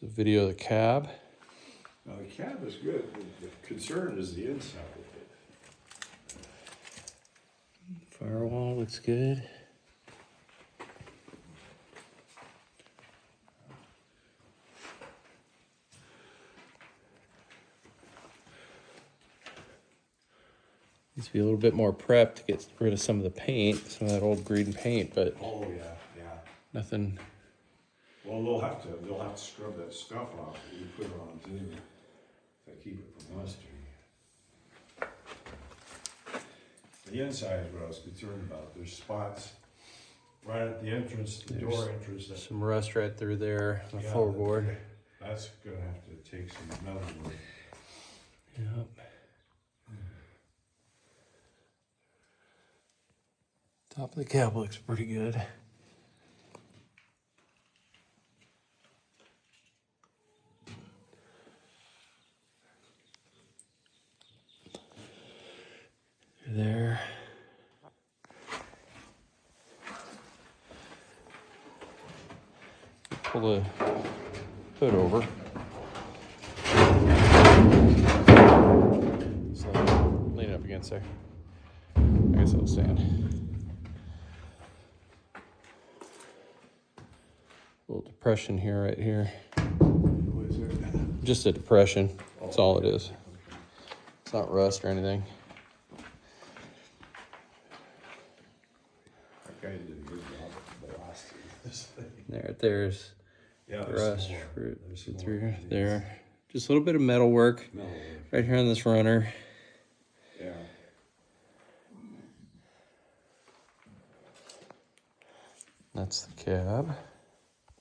It's a video of the cab. Now the cab is good. The concern is the inside of it. Firewall looks good. Needs to be a little bit more prepped to get rid of some of the paint, some of that old green paint, but Oh yeah, yeah. nothing. Well, they'll have to scrub that stuff off that you put on too, to keep it from rustering. The inside is what I was concerned about. There's spots right at the entrance, the door entrance. Some rust right through there on the floorboard. That's gonna have to take some metal work. Yep. Top of the cab looks pretty good. There. Pull the hood over. So lean it up against there. I guess it'll stand. A little depression here, right here. What is it? Just a depression. That's all it is. It's not rust or anything. That guy did a good job of blasting this thing. There's Yeah, rust there's through there. Just a little bit of metal work right here on this runner. Yeah. That's the cab.